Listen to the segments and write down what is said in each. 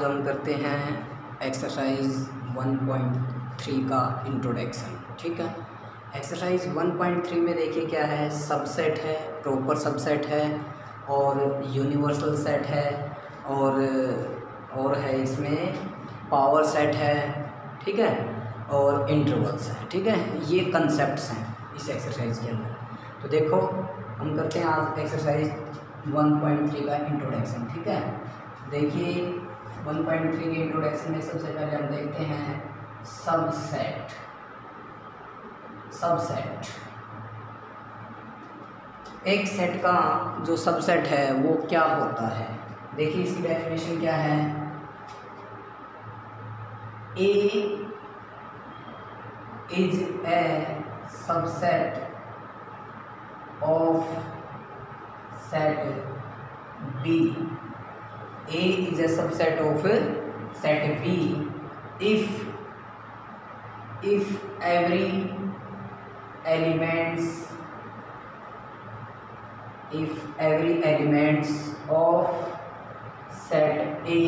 आज हम करते हैं एक्सरसाइज 1.3 का इंट्रोडक्शन। ठीक है, एक्सरसाइज 1.3 में देखिए क्या है, सबसेट है, प्रॉपर सबसेट है और यूनिवर्सल सेट है और है इसमें पावर सेट है। ठीक है, और इंटरवल्स है। ठीक है, ये कंसेप्ट्स हैं इस एक्सरसाइज के अंदर। तो देखो हम करते हैं आज एक्सरसाइज 1.3 का इंट्रोडक्शन। ठीक है, देखिए 1.3 के इंट्रोडक्शन में सबसे पहले हम देखते हैं सबसेट। एक सेट का जो सबसेट है वो क्या होता है, देखिए इसकी डेफिनेशन क्या है। A is a subset of set B. A is a subset of set B if every elements of set A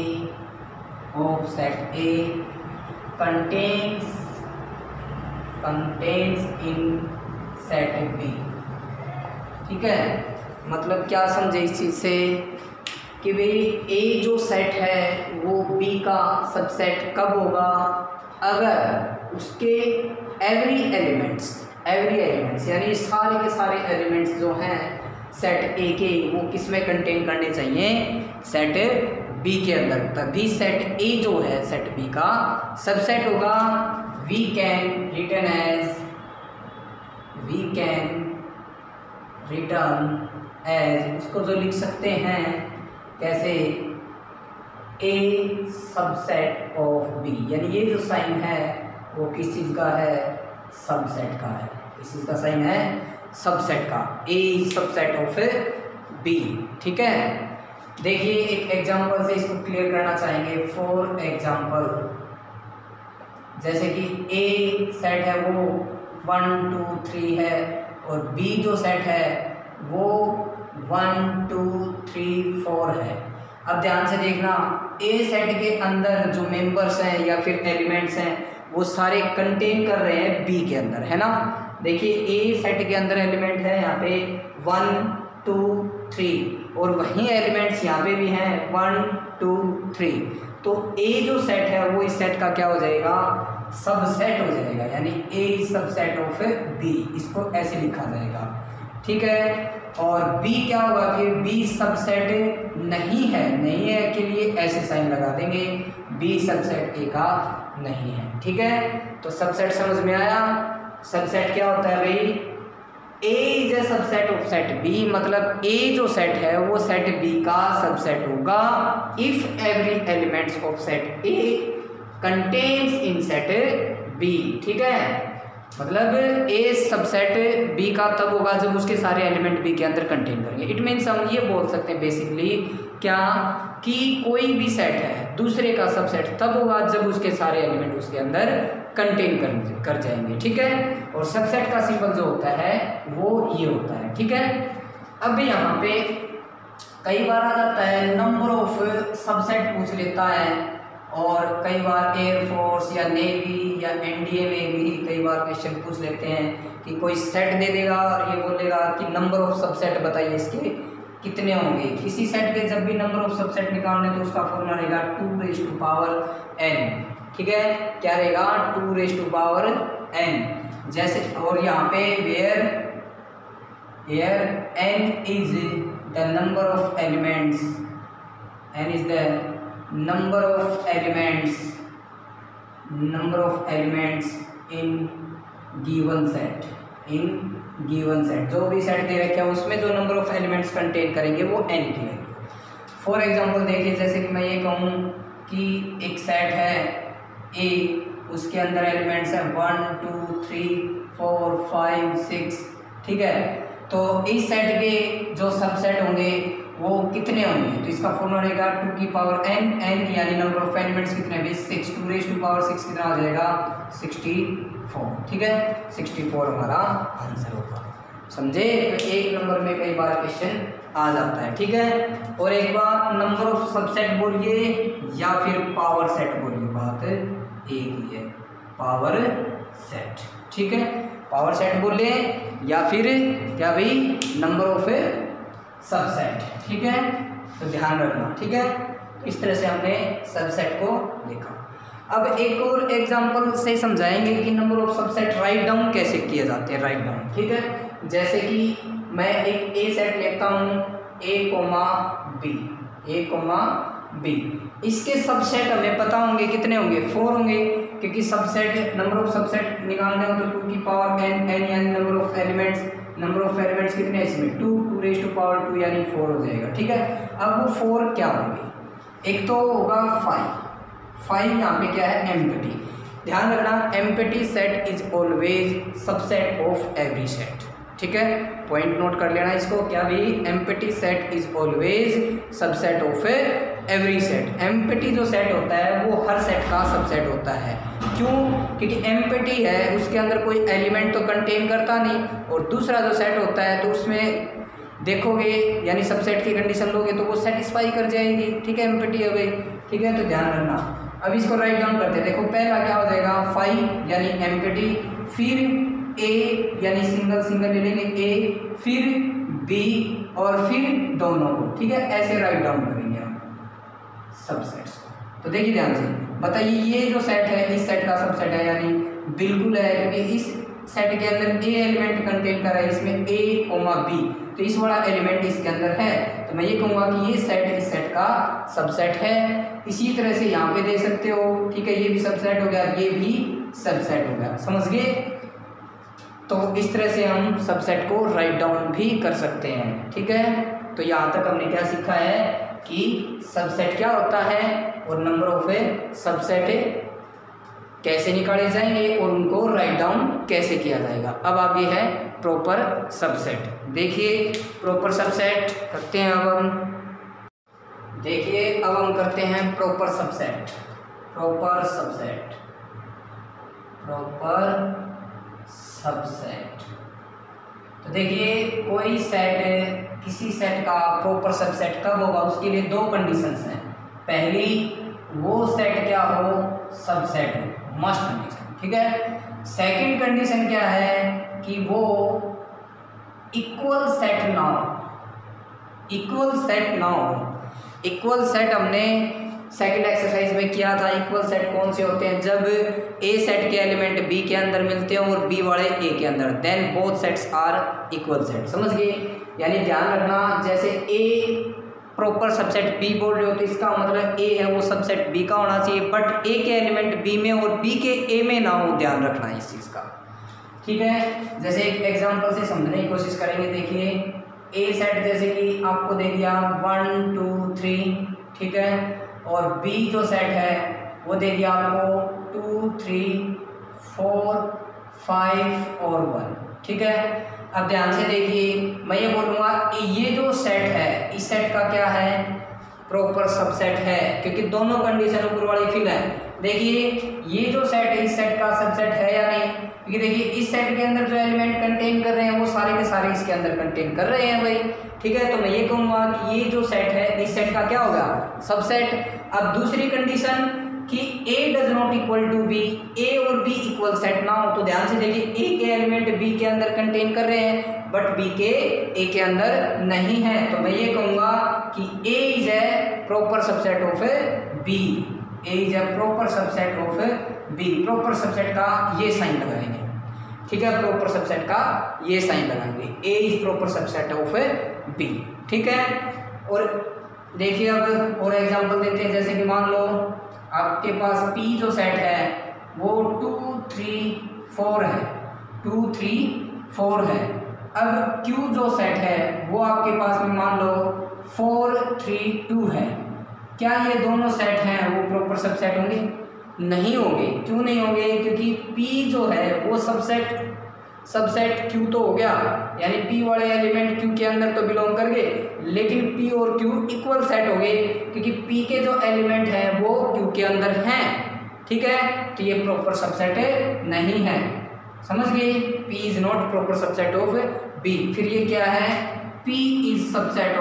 contains in set B। ठीक है, मतलब क्या समझे इस चीज़ से कि भाई ए जो सेट है वो बी का सबसेट कब होगा, अगर उसके एवरी एलिमेंट्स यानी सारे के सारे एलिमेंट्स जो हैं सेट ए के वो किस में कंटेन करने चाहिए, सेट बी के अंदर। तभी सेट ए जो है सेट बी का सबसेट होगा। वी कैन रिटर्न एज उसको जो लिख सकते हैं कैसे, ए सबसेट ऑफ बी, यानी ये जो साइन है वो किस चीज़ का है, सबसेट का है। इस चीज़ का साइन है सबसेट का, ए सबसेट ऑफ बी। ठीक है, देखिए एक एग्जांपल से इसको क्लियर करना चाहेंगे। फॉर एग्जांपल जैसे कि ए सेट है वो 1 2 3 है और बी जो सेट है वो 1 2 3 4 है। अब ध्यान से देखना, ए सेट के अंदर जो मेंबर्स हैं या फिर एलिमेंट्स हैं वो सारे कंटेन कर रहे हैं बी के अंदर, है ना। देखिए ए सेट के अंदर एलिमेंट है यहाँ पे 1 2 3 और वहीं एलिमेंट्स यहाँ पे भी हैं 1 2 3। तो ए जो सेट है वो इस सेट का क्या हो जाएगा, सबसेट हो जाएगा, यानी ए सबसेट ऑफ बी, इसको ऐसे लिखा जाएगा। ठीक है, और B क्या होगा, फिर B सबसेट नहीं है के लिए ऐसे साइन लगा देंगे, B सबसेट A का नहीं है। ठीक है, तो सबसेट समझ में आया। सबसेट क्या होता है भाई, A is a subset of set B, मतलब A जो सेट है वो सेट B का सबसेट होगा if every elements of set A contains in set B। ठीक है, मतलब ए सबसेट बी का तब होगा जब उसके सारे एलिमेंट बी के अंदर कंटेन करेंगे। इट मीन्स हम ये बोल सकते हैं बेसिकली क्या, कि कोई भी सेट है दूसरे का सबसेट तब होगा जब उसके सारे एलिमेंट उसके अंदर कंटेन कर जाएंगे। ठीक है, और सबसेट का सिंबल जो होता है वो ये होता है। ठीक है, अब यहाँ पे कई बार आ जाता है नंबर ऑफ सबसेट पूछ लेता है, और कई बार एयरफोर्स या नेवी या एनडीए में भी कई बार क्वेश्चन पूछ लेते हैं कि कोई सेट दे देगा और ये बोलेगा कि नंबर ऑफ सबसेट बताइए इसके कितने होंगे। किसी सेट के जब भी नंबर ऑफ सबसेट निकालने तो उसका फॉर्मूला रहेगा 2n। ठीक है, क्या रहेगा 2n। जैसे और यहाँ पे where n is the number of elements, n is द number of elements in given set। जो भी सेट दे रखे हैं उसमें जो नंबर ऑफ एलिमेंट्स कंटेन करेंगे वो n की वैल्यू। फॉर एग्जांपल देखिए, जैसे कि मैं ये कहूँ कि एक सेट है A, उसके अंदर एलिमेंट्स हैं 1 2 3 4 5 6। ठीक है, तो इस सेट के जो सबसेट होंगे वो कितने होंगे, तो इसका फॉर्मूला रहेगा 2 की पावर n यानी नंबर ऑफ एलिमेंट्स कितने हैं 6, 2 रेज़ टू पावर 6 कितना आ जाएगा 64। ठीक है, 64 हमारा आंसर होगा। समझे? तो 1 नंबर में कई बार क्वेश्चन आ जाता है, ठीक है। और एक बार नंबर ऑफ सबसेट बोलिए या फिर पावर सेट बोलिए, बात एक ही है, पावर सेट, ठीक है। पावर सेट बोले या फिर क्या भाई, नंबर ऑफ सबसेट, ठीक है। तो ध्यान रखना, ठीक है। इस तरह से हमने सबसेट को देखा। अब एक और एग्जांपल से समझाएंगे कि number of subset write down कैसे किए जाते हैं, राइट डाउन, ठीक है। जैसे कि मैं एक ए सेट लेता हूँ, ए कोमा बी, इसके सबसेट हमें पता होंगे कितने होंगे, 4 होंगे, क्योंकि सबसेट नंबर ऑफ सबसेट निकालने हो तो 2 की पावर n यानी नंबर ऑफ एलिमेंट्स कितने हैं इसमें, 2 रेज़ टू पावर 2 यानी 4 हो जाएगा, ठीक है। अब वो 4 क्या होंगे, एक तो होगा 5 यहाँ पे क्या है, एम्प्टी। ध्यान रखना, empty set is always subset of every set, ठीक है। पॉइंट नोट कर लेना इसको, क्या भी, empty set is always subset of every set. Empty जो सेट होता है वो हर सेट का सबसेट होता है। क्यों? क्योंकि एम्प्टी है, उसके अंदर कोई एलिमेंट तो कंटेन करता नहीं, और दूसरा जो सेट होता है तो उसमें देखोगे यानी सबसेट की कंडीशन लोगे तो वो सेटिस्फाई कर जाएगी, ठीक है, एम्प्टी है भाई, ठीक है। तो ध्यान रखना। अब इसको राइट डाउन करते हैं, देखो पहला क्या हो जाएगा, 5 यानी एम्प्टी, फिर ए यानी सिंगल ले लेंगे ए, फिर बी और फिर दोनों को, ठीक है। ऐसे राइट डाउन करेंगे हम सबसेट्स को। तो देखिए ध्यान से बताइए, ये जो सेट है इस सेट का सबसेट है, यानी बिल्कुल है, क्योंकि इस सेट के अंदर ए एलिमेंट कंटेन कर रहा है, इसमें ए कोमा बी, तो इस वाला एलिमेंट इसके अंदर है, तो मैं ये कहूँगा कि ये सेट इस सेट का सबसेट है। इसी तरह से यहाँ पे दे सकते हो, ठीक है, ये भी सबसेट हो गया, ये भी सबसेट हो गया, समझ गए। तो इस तरह से हम सबसेट को राइट डाउन भी कर सकते हैं, ठीक है। तो यहाँ तक हमने क्या सीखा है कि सबसेट क्या होता है और नंबर ऑफ सबसेट कैसे निकाले जाएंगे और उनको राइट डाउन कैसे किया जाएगा। अब आगे है प्रॉपर सबसेट। देखिए प्रॉपर सबसेट करते हैं अब हम, देखिए अब हम करते हैं प्रॉपर सबसेट। तो देखिए कोई सेट, किसी सेट का प्रॉपर सबसेट कब होगा, उसके लिए 2 कंडीशंस हैं। पहली, वो सेट क्या हो, सबसेट हो, मस्ट कंडीशन, ठीक है। सेकंड कंडीशन क्या है कि वो इक्वल सेट ना हो। इक्वल सेट हमने सेकंड एक्सरसाइज में किया था। इक्वल सेट कौन से होते हैं, जब ए सेट के एलिमेंट बी के अंदर मिलते हैं और बी वाले ए के अंदर, then both sets are equal set, समझ गए। यानी ध्यान रखना, जैसे ए प्रॉपर सबसेट बी बोल रहे हो तो इसका मतलब ए है वो सबसेट बी का होना चाहिए, बट ए के एलिमेंट बी में और बी के ए में ना हो, ध्यान रखना इस चीज़ का, ठीक है। जैसे एक एग्जांपल से समझने की कोशिश करेंगे। देखिए ए सेट जैसे कि आपको दे दिया 1 2 3, ठीक है, और बी जो सेट है वो दे दिया आपको 2 3 4 5 और 1, ठीक है। अब ध्यान से देखिए, मैं ये बोलूँगा ये जो सेट है इस सेट का क्या है, प्रॉपर सबसेट है, क्योंकि दोनों कंडीशन ऊपर वाली फिल है। देखिए ये जो सेट है इस सेट का सबसेट है या नहीं, क्योंकि देखिए इस सेट के अंदर जो एलिमेंट कंटेन कर रहे हैं वो सारे के सारे इसके अंदर कंटेन कर रहे हैं भाई, ठीक है। तो मैं ये कहूँगा कि ये जो सेट है इस सेट का क्या होगा, सबसेट। अब दूसरी कंडीशन कि A does not equal to B, A और B इक्वल सेट ना हो, तो ध्यान से देखिए A के एलिमेंट B के अंदर कंटेन कर रहे हैं बट B के A के अंदर नहीं है, तो मैं ये कहूँगा कि A is a proper subset of B, A is a proper subset of B। Proper subset का ये साइन लगाएंगे, ठीक है, प्रॉपर सबसेट का ये साइन लगाएंगे, A is proper subset of B, ठीक है। और देखिए अब और एग्जांपल देते हैं, जैसे कि मान लो आपके पास P जो सेट है वो 2 3 4 है, 2 3 4 है। अब Q जो सेट है वो आपके पास में मान लो 4 3 2 है। क्या ये दोनों सेट हैं वो प्रॉपर सबसेट होंगे? नहीं होंगे। क्यों नहीं होंगे? क्योंकि P जो है वो सबसेट Q तो हो गया, यानी P वाले एलिमेंट Q के अंदर तो बिलोंग कर गए, लेकिन P और Q इक्वल सेट हो गए क्योंकि P के जो एलिमेंट हैं वो Q के अंदर हैं, ठीक है। तो ये प्रॉपर सबसेट नहीं है, समझ गए? P is not proper subset of B। फिर ये क्या है? P is subset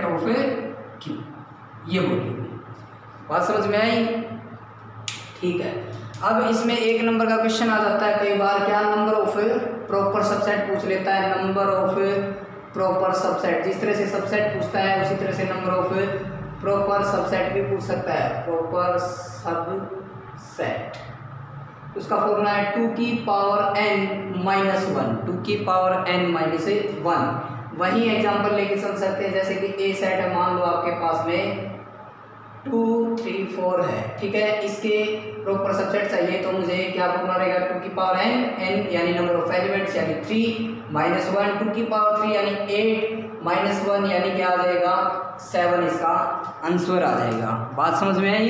of Q। ये बोलिए, बात समझ में आई? ठीक है। अब इसमें एक नंबर का क्वेश्चन आ जाता है कई बार, क्या नंबर ऑफ प्रॉपर सबसेट पूछ लेता है। नंबर ऑफ प्रॉपर सबसेट, जिस तरह से सबसेट पूछता है उसी तरह से नंबर ऑफ प्रॉपर सबसेट भी पूछ सकता है। प्रॉपर सबसेट, उसका फॉर्मूला है 2 की पावर n-1, 2 की पावर n-1। वही एग्जांपल लेके चल सकते हैं, जैसे कि ए सेट है, मान लो आपके पास में 2 3 4 है, ठीक है। इसके प्रॉपर सबसेट चाहिए तो मुझे क्या फॉर्मूला रहेगा? 2 की पावर n यानी नंबर ऑफ एलिमेंट्स यानी 3 -1, 2 की पावर 3 यानी 8 -1 यानी क्या आ जाएगा? 7 इसका आंसर आ जाएगा। बात समझ में आई?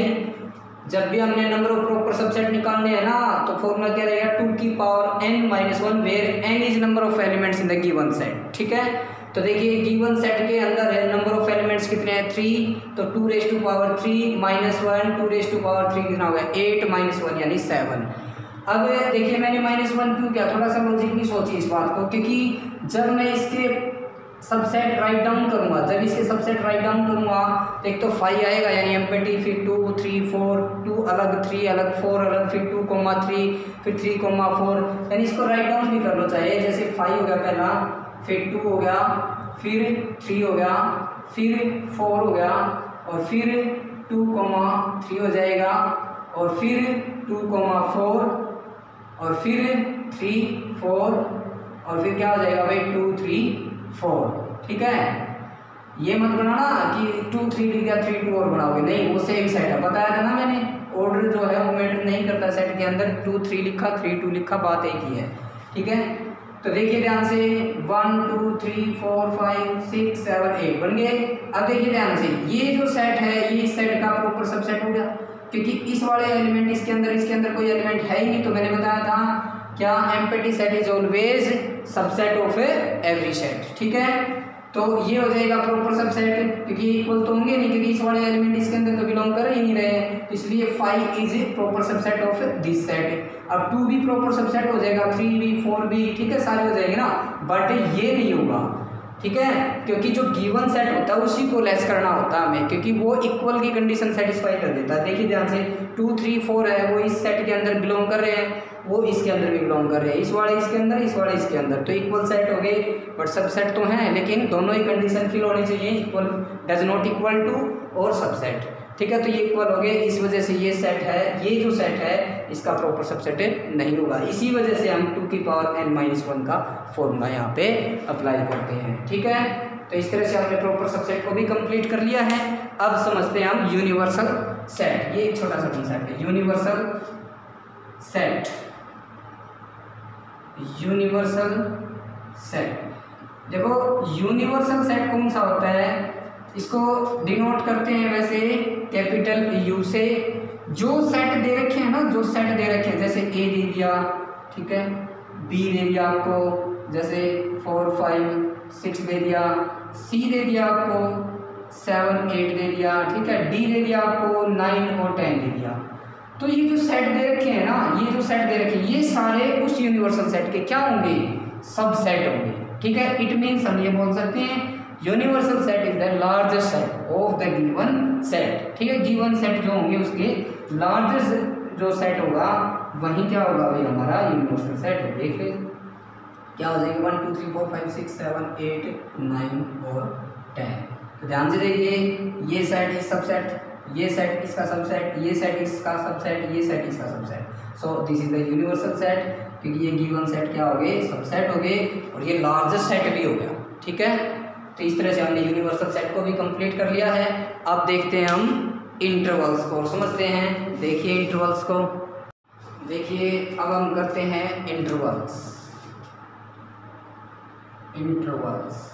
जब भी हमने नंबर ऑफ प्रॉपर सबसेट निकालने हैं ना, तो फॉर्मूला क्या रहेगा? 2 की power n-1 where n is number of elements in the given set, ठीक है। तो देखिए गिवन सेट के अंदर है नंबर ऑफ एलिमेंट्स कितने हैं? 3, तो 2 raise to power 3 -1, 2 raise to power 3 कितना हो गया? 8 -1 यानी 7। अब देखिए मैंने -1 क्यों किया? थोड़ा सा लॉजिकली सोचिए इस बात को, क्योंकि जब मैं इसके सबसेट राइट डाउन करूंगा, जब इसके सबसेट राइट डाउन करूंगा तो एक तो 5 आएगा यानी एम्पटी, फिर 2 3 4 2 अलग, 3 अलग, 4 अलग, फिर 2, 3 फिर 3, 4 यानी इसको राइट डाउन भी करना चाहिए। जैसे 5 हो गया पहला, फिर 2 हो गया, फिर 3 हो गया, फिर 4 हो गया, और फिर 2, 3 हो जाएगा, और फिर 2, 4 और फिर 3 4 और फिर क्या हो जाएगा भाई? 2 3 4, ठीक है। ये मत बनाना कि 2 3 लिख दिया 3 2 और बनाओगे, नहीं, वो सेम सेट है। बताया था ना मैंने, ऑर्डर जो है वो मैटर नहीं करता सेट के अंदर। 2 3 लिखा, 3 2 लिखा, बात एक ही है, ठीक है। तो देखिए ध्यान से 1 2 3 4 5 6 7 8 बन गए। अब देखिए ध्यान से, ये जो सेट है ये इस सेट का प्रॉपर सबसेट हो गया, क्योंकि इस वाले एलिमेंट इसके अंदर कोई एलिमेंट है ही नहीं। तो मैंने बताया था क्या? Empty set is always subset of every set, ठीक है। तो ये हो जाएगा प्रॉपर सबसेट, क्योंकि इक्वल तो होंगे नहीं, क्योंकि इस वाले एलिमेंट इसके अंदर तो बिलोंग कर ही नहीं रहे हैं, तो इसलिए 5 is proper subset of this set. अब 2 भी प्रॉपर सबसेट हो जाएगा, 3 भी 4 भी, ठीक है, सारे हो जाएंगे ना, बट ये नहीं होगा, ठीक है, क्योंकि जो गिवन सेट होता है उसी को लेस करना होता है हमें, क्योंकि वो इक्वल की कंडीशन सेटिस्फाई कर देता है। देखिए ध्यान से 2 3 4 है, वो इस सेट के अंदर बिलोंग कर रहे हैं, वो इसके अंदर भी बिलोंग कर रहे हैं, इस वाले इसके अंदर, इस वाले इसके अंदर, तो इक्वल सेट हो गए। बट सबसेट तो हैं, लेकिन दोनों ही कंडीशन फिल होनी चाहिए, equal does not equal to और सबसेट, ठीक है। तो ये इक्वल हो गए, इस वजह से ये सेट है, ये जो सेट है इसका प्रॉपर सबसेट नहीं होगा। इसी वजह से हम 2 की पावर n-1 का फॉर्मूला यहाँ पे अप्लाई करते हैं, ठीक है। तो इस तरह से हमने प्रॉपर सबसेट को भी कंप्लीट कर लिया है। अब समझते हैं हम यूनिवर्सल सेट। ये एक छोटा सा कंसेप्ट है, यूनिवर्सल सेट। यूनिवर्सल सेट, देखो यूनिवर्सल सेट कौन सा होता है? इसको डिनोट करते हैं वैसे कैपिटल यू से। जो सेट दे रखे हैं ना, जो सेट दे रखे हैं, जैसे ए दे दिया, ठीक है, बी दे दिया आपको, जैसे 4 5 6 दे दिया, सी दे दिया आपको 7 8 दे दिया, ठीक है, डी दे दिया आपको 9 और 10 दे दिया। तो ये जो सेट दे रखे हैं ना, ये जो सेट दे रखे हैं, ये सारे उस यूनिवर्सल सेट के क्या होंगे? सबसेट होंगे, ठीक है। इट मीन्स हम ये बोल सकते हैं universal set is the largest set of the given set, ठीक है। गिवन सेट जो होंगे उसके लार्जेस्ट जो सेट होगा वही क्या होगा भाई? हमारा यूनिवर्सल सेट है। देख ले क्या हो जाएगा? 1 2 3 4 5 6 7 8 9 और 10। तो ध्यान से देखिए, ये सेट इज सबसेट, ये सेट इसका सबसेट, ये सेट इसका सबसेट, ये सेट इसका subset. So this is the universal set, क्योंकि ये गिवन सेट क्या हो गए? सबसेट हो गए, और ये लार्जेस्ट सेट भी हो गया, ठीक है। तो इस तरह से हमने यूनिवर्सल सेट को भी कंप्लीट कर लिया है। अब देखते हैं हम इंटरवल्स को, समझते हैं। देखिए इंटरवल्स को, देखिए अब हम करते हैं इंटरवल्स। इंटरवल्स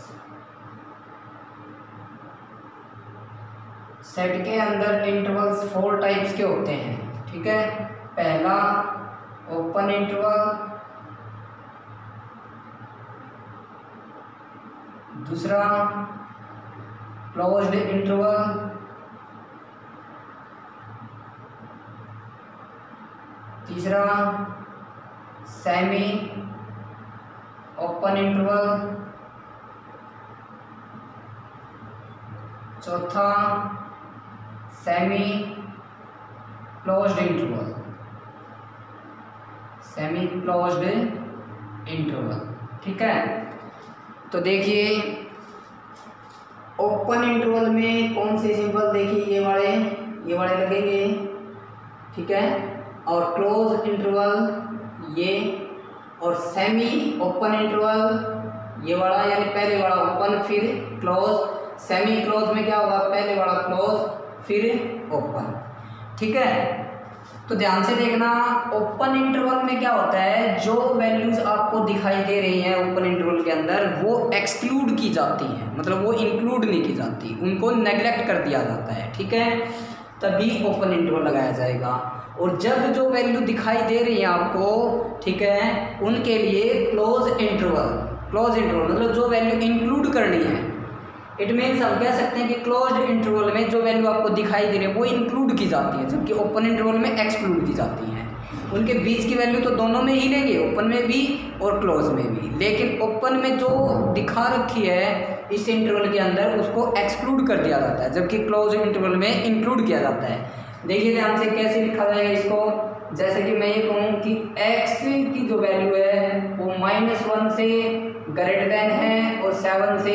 सेट के अंदर इंटरवल्स 4 टाइप्स के होते हैं, ठीक है। पहला ओपन इंटरवल, दूसरा क्लोज्ड इंटरवल, तीसरा सेमी ओपन इंटरवल, चौथा semi closed interval, semi closed interval. ठीक है, तो देखिए ओपन इंटरवल में कौन से सिंबल, देखिए ये वाले लगेंगे। ठीक है, और क्लोज इंटरवल ये, और सेमी ओपन इंटरवल ये वाला, यानी पहले वाला ओपन फिर क्लोज। सेमी क्लोज में क्या होगा, पहले वाला क्लोज फिर ओपन। ठीक है, तो ध्यान से देखना, ओपन इंटरवल में क्या होता है, जो वैल्यूज आपको दिखाई दे रही हैं ओपन इंटरवल के अंदर वो एक्सक्लूड की जाती हैं, मतलब वो इंक्लूड नहीं की जाती, उनको नेग्लेक्ट कर दिया जाता है। ठीक है, तभी ओपन इंटरवल लगाया जाएगा। और जब जो वैल्यू दिखाई दे रही है आपको, ठीक है, उनके लिए क्लोज इंटरवल मतलब जो वैल्यू इंक्लूड करनी है। इट मीन्स हम कह सकते हैं कि क्लोज्ड इंटरवल में जो वैल्यू आपको दिखाई दे रही है वो इंक्लूड की जाती है, जबकि ओपन इंटरवल में एक्सक्लूड की जाती हैं। उनके बीच की वैल्यू तो दोनों में ही लेंगे, ओपन में भी और क्लोज में भी, लेकिन ओपन में जो दिखा रखी है इस इंटरवल के अंदर उसको एक्सक्लूड कर दिया जाता है, जबकि क्लोज इंटरवल में इंक्लूड किया जाता है। देखिए ध्यान से कैसे लिखा जाएगा इसको, जैसे कि मैं ये कहूँ कि x की जो वैल्यू है वो -1 से ग्रेटर देन है और 7 से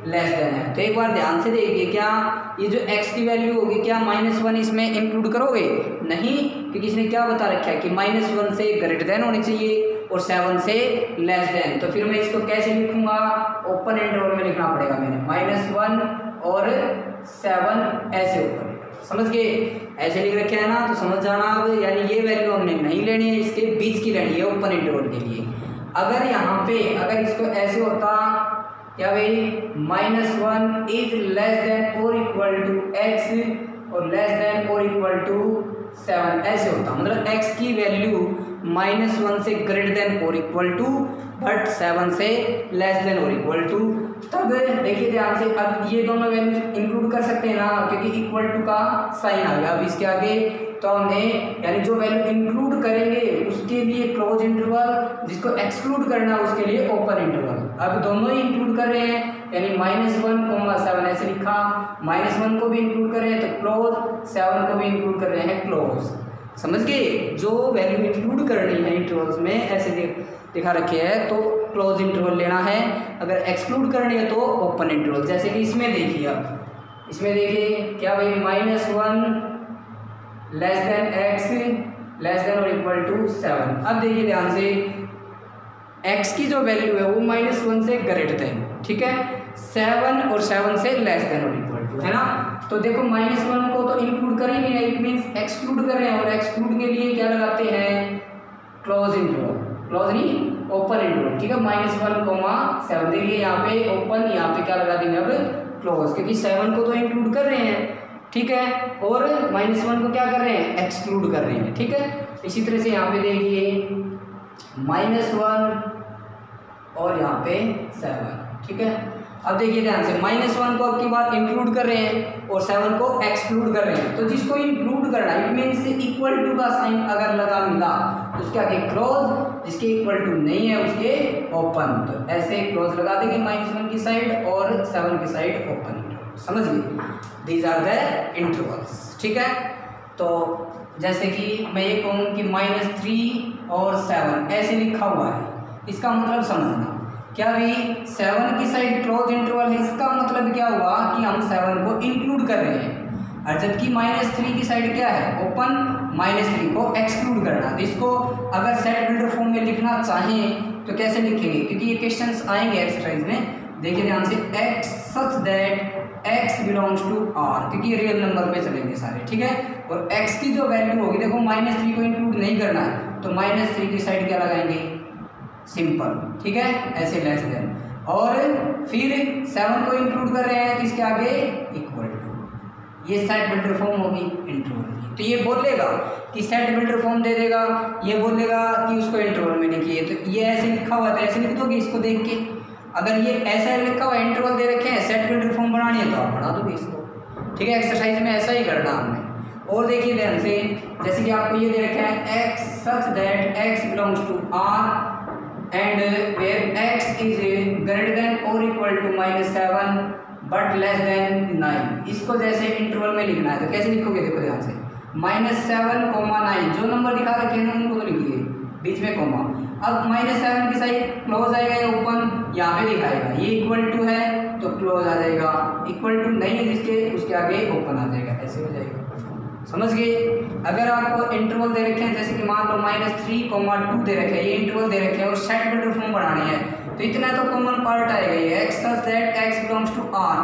लेस देन है। तो एक बार ध्यान से देखिए, क्या ये जो x की वैल्यू होगी क्या -1 इसमें इंक्लूड करोगे? नहीं, क्योंकि इसने क्या बता रखा है कि -1 से ग्रेटर देन होनी चाहिए और 7 से लेस देन। तो फिर मैं इसको कैसे लिखूंगा, ओपन इंटरवल में लिखना पड़ेगा मैंने, -1 और 7 ऐसे ओपन, समझ गए? ऐसे लिख रखे है ना, तो समझ जाना अब, यानी ये वैल्यू हमने नहीं लेनी है, इसके बीच की लेनी है ओपन इंटरवल के लिए। अगर यहाँ पे अगर इसको ऐसे होता क्या भाई, -1 इज लेस देन और इक्वल टू x और लेस देन और इक्वल टू 7 ऐसे होता, मतलब x की वैल्यू -1 से ग्रेटर देन और इक्वल टू बट 7 से लेस देन और इक्वल टू। तब देखिए ध्यान से, अब ये दोनों वैल्यू इंक्लूड कर सकते हैं ना, क्योंकि इक्वल टू का साइन आ गया अब इसके आगे। तो हमने यानी जो वैल्यू इंक्लूड करेंगे उसके लिए क्लोज इंटरवल, जिसको एक्सक्लूड करना है उसके लिए ओपन इंटरवल। अब दोनों ही इंक्लूड कर रहे हैं, यानी -1, 7 ऐसे लिखा, -1 को भी इंक्लूड कर रहे हैं तो क्लोज, 7 को भी इंक्लूड कर रहे हैं क्लोज। समझ गए? जो वैल्यू इंक्लूड करनी है इंटरवल्स में ऐसे दिखा रखे है तो क्लोज इंटरवल लेना है, अगर एक्सक्लूड करनी है तो ओपन इंटरवल। जैसे कि इसमें देखिए, अब इसमें देखिए क्या भाई, -1 less than x less than और इक्वल टू 7। अब देखिए ध्यान से, x की जो वैल्यू है वो -1 से ग्रेटर देन, ठीक है, 7 और 7 से लेस देन और इक्वल टू, है ना। तो देखो -1 को तो इंक्लूड कर ही नहीं है, इट मीन्स एक्सक्लूड कर रहे हैं, और एक्सक्लूड के लिए क्या लगाते हैं, क्लोज इंटरवल, क्लोज नहीं ओपन इंटरवल, ठीक है। -1, 7 देखिए यहाँ पे ओपन, यहाँ पे क्या लगा देंगे अब क्लोज, क्योंकि 7 को तो इंक्लूड कर रहे हैं, ठीक है, और -1 को क्या कर रहे हैं, एक्सक्लूड कर रहे हैं, ठीक है। इसी तरह से यहाँ पे देखिए -1 और यहाँ पे 7, ठीक है। अब देखिए ध्यान से, -1 को अब की बार इंक्लूड कर रहे हैं और 7 को एक्सक्लूड कर रहे हैं। तो जिसको इंक्लूड करना है, इट मीन्स इक्वल टू का साइन अगर लगा मिला तो उसके आगे क्लोज, जिसके इक्वल टू नहीं है उसके ओपन। तो ऐसे क्लोज लगा देंगे -1 की साइड और 7 की साइड ओपन। समझ गए? दीज आर द इंटरवल्स, ठीक है। तो जैसे कि मैं ये कहूँ कि -3 और 7 ऐसे लिखा हुआ है, इसका मतलब समझना क्या भी 7 की साइड क्लोज इंटरवल है, इसका मतलब क्या हुआ कि हम 7 को इंक्लूड कर रहे हैं, और जबकि -3 की साइड क्या है, ओपन, -3 को एक्सक्लूड करना। तो इसको अगर सेट बिल्डर फॉर्म में लिखना चाहें तो कैसे लिखेंगे, क्योंकि ये क्वेश्चंस आएंगे एक्सरसाइज में, देखिए ध्यान से, x such that x belongs to r, क्योंकि ये रियल नंबर पे चलेंगे सारे, ठीक है। और x की जो वैल्यू होगी, देखो -3 को इंक्लूड नहीं करना है तो -3 की साइड क्या लगाएंगे, सिंपल, ठीक है, ऐसे लेस देन, और फिर 7 को इंक्लूड कर रहे हैं तो इसके आगे इक्वल टू। ये सेट बिल्डर फॉर्म होगी इंटरवल की। तो ये बोलेगा कि सेट बिल्डर फॉर्म दे देगा, ये बोलेगा कि उसको इंटरवल में लिखिए, तो ये ऐसे लिखा हुआ है तो ऐसे लिख दोगे इसको देख के। अगर ये ऐसा लिखा हुआ इंटरवल दे रखे हैं, सेट बिल्डर फॉर्म बनानी है तो आप बना दोगे इसको, ठीक है। एक्सरसाइज में ऐसा ही करना हमने। और देखिए ध्यान से, जैसे कि आपको ये दे रखा है x such that x belongs to R and where x is greater than और equal to -7 but less than 9। इसको जैसे इंटरवल में लिखना है तो कैसे लिखोगे, देखो ध्यान से, -7, 9 जो नंबर दिखा रखे हैं उनको तो लिखिए, बीच में कोमा। अब -7 की साइड क्लोज आएगा या ओपन, यहाँ पे दिखाएगा, ये इक्वल टू है तो क्लोज आ जाएगा, इक्वल टू नहीं है जिसके उसके आगे ओपन आ जाएगा, ऐसे हो जाएगा। समझ गए। अगर आपको इंटरवल दे रखे हैं, जैसे कि मान लो -3, 2 दे रखे हैं, ये इंटरवल दे रखे हैं और सेट वेक्टर फॉर्म बनानी है, तो इतना तो कॉमन पार्ट आएगा ये x such that x belongs to R।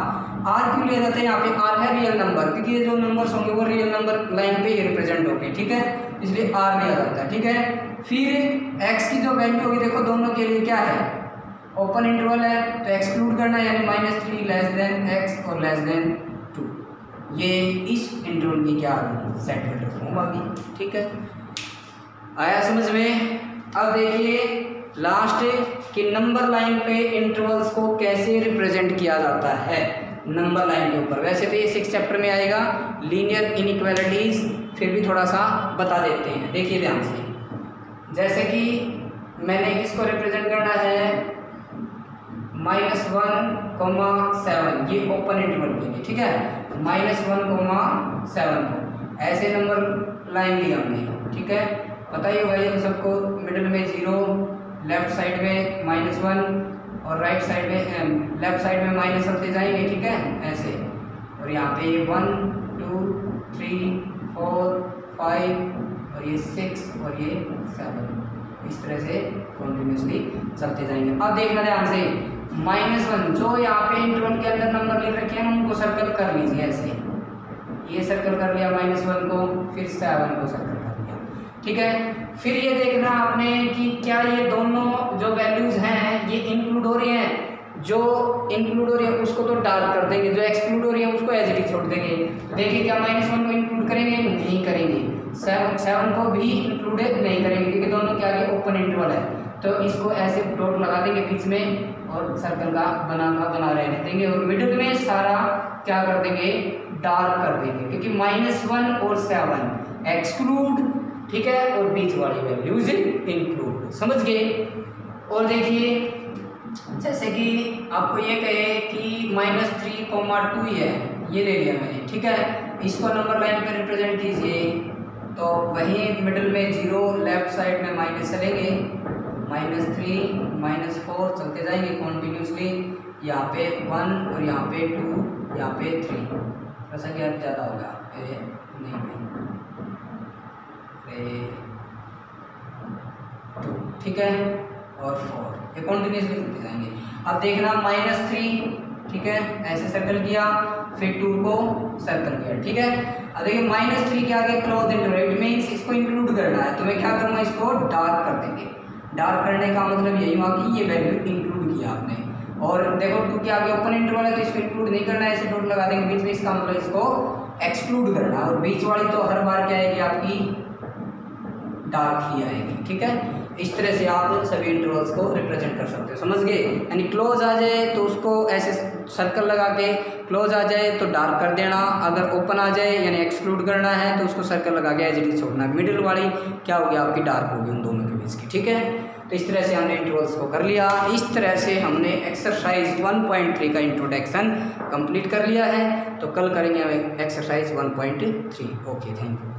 R क्यों लिया जाता है, यहाँ पे R है रियल नंबर, क्योंकि ये जो नंबर्स होंगे वो रियल नंबर लाइन पे ही रिप्रेजेंट होंगे, ठीक है, इसलिए R लिया जाता है, ठीक है। फिर x की जो वैल्यू होगी, देखो दोनों के लिए क्या है, ओपन इंटरवल है तो एक्सक्लूड करना है, यानी -3 लेस देन x और लेस देन 2, ये इस इंटरवल की क्या आ गई, सेट वेक्टर फॉर्म आ गई, ठीक है। आया समझ में। अब देखिए लास्ट कि नंबर लाइन पे इंटरवल्स को कैसे रिप्रेजेंट किया जाता है नंबर लाइन के ऊपर। वैसे तो ये 6 चैप्टर में आएगा, लीनियर इनइक्वालिटीज फिर भी थोड़ा सा बता देते हैं। देखिए ध्यान से, जैसे कि मैंने किसको रिप्रेजेंट करना है, -1, 7, ये ओपन इंटरवल के लिए, ठीक है, -1, 7 को ऐसे नंबर लाइन लिया हमने, ठीक है, पता ही होगा ये तो सबको, मिडिल में 0, लेफ्ट साइड में -1 और राइट साइड में लेफ्ट साइड में माइनस चलते जाएंगे, ठीक है, ऐसे, और यहाँ पे 1, 2, 3, 4, 5 और ये 6 और ये 7, इस तरह से कंटिन्यूसली चलते जाएंगे। अब देखना ध्यान से, -1 जो यहाँ पे इंटरवल के अंदर नंबर लिख रखे हैं उनको सर्कल कर लीजिए, ऐसे ये सर्कल कर लिया -1 को, फिर 7 को सर्कल कर लिया, ठीक है। फिर ये देखना आपने कि क्या ये दोनों जो वैल्यूज हैं ये इंक्लूड हो रही हैं, जो इंक्लूड हो रही है उसको तो डार्क कर देंगे, जो एक्सक्लूड हो रही है उसको एज इट इज छोड़ देंगे। देखिए क्या -1 को इंक्लूड करेंगे, नहीं करेंगे, 7 को भी इंक्लूडेड नहीं करेंगे, क्योंकि दोनों के आगे ओपन इंटरवल है, तो इसको ऐसे डॉट लगा देंगे बीच में और सर्कल का बना रहने देंगे, और मिडिल में सारा क्या कर देंगे, डार्क कर देंगे, क्योंकि -1 और 7 एक्सक्लूड, ठीक है, और बीच वाली वैल्यूज इंक्लूड। समझ गए। और देखिए जैसे कि आपको ये कहे कि -3, 2 ही है, ये ले लिया मैंने, ठीक है, इसको नंबर लाइन पे रिप्रेजेंट कीजिए, तो वहीं मिडिल में 0, लेफ्ट साइड में माइनस चलेंगे, -3, -4 चलते जाएंगे कॉन्टिन्यूसली, यहाँ पे 1 और यहाँ पे 2, यहाँ पे 3, वैसा क्या ज़्यादा होगा, नहीं 2, ठीक है, और 4, ये कॉन्टिन्यूसली चलते जाएंगे। अब देखना -3, ठीक है, ऐसे सर्कल किया, फिर 2 को सर्कल किया, ठीक है। अब देखिए -3 के आगे क्लोज इंटरवल, इट मींस इसको इंक्लूड करना है, तो मैं क्या करूँगा, इसको डार्क कर देंगे। डार्क करने का मतलब यही हुआ कि ये वैल्यू इंक्लूड किया आपने, और देखो 2 के आगे ओपन इंटरवल है तो इसको इंक्लूड नहीं करना है, ऐसे डॉट लगा देंगे बीच में, इसका मतलब इसको एक्सक्लूड करना, और बीच वाली तो हर बार क्या आएगी आपकी, डार्क ही आएगी, ठीक है। इस तरह से आप सभी इंटरवल्स को रिप्रेजेंट कर सकते हो, समझ गए। यानी क्लोज आ जाए तो उसको ऐसे सर्कल लगा के, क्लोज आ जाए तो डार्क कर देना, अगर ओपन आ जाए यानी एक्सक्लूड करना है तो उसको सर्कल लगा के एज इट इज छोड़ना, मिडिल वाली क्या होगी आपकी, डार्क होगी उन दोनों के बीच की, ठीक है। तो इस तरह से हमने इंटरवल्स को कर लिया। इस तरह से हमने एक्सरसाइज 1.3 का इंट्रोडक्शन कंप्लीट कर लिया है। तो कल करेंगे हम एक्सरसाइज 1.3। Okay, thank you.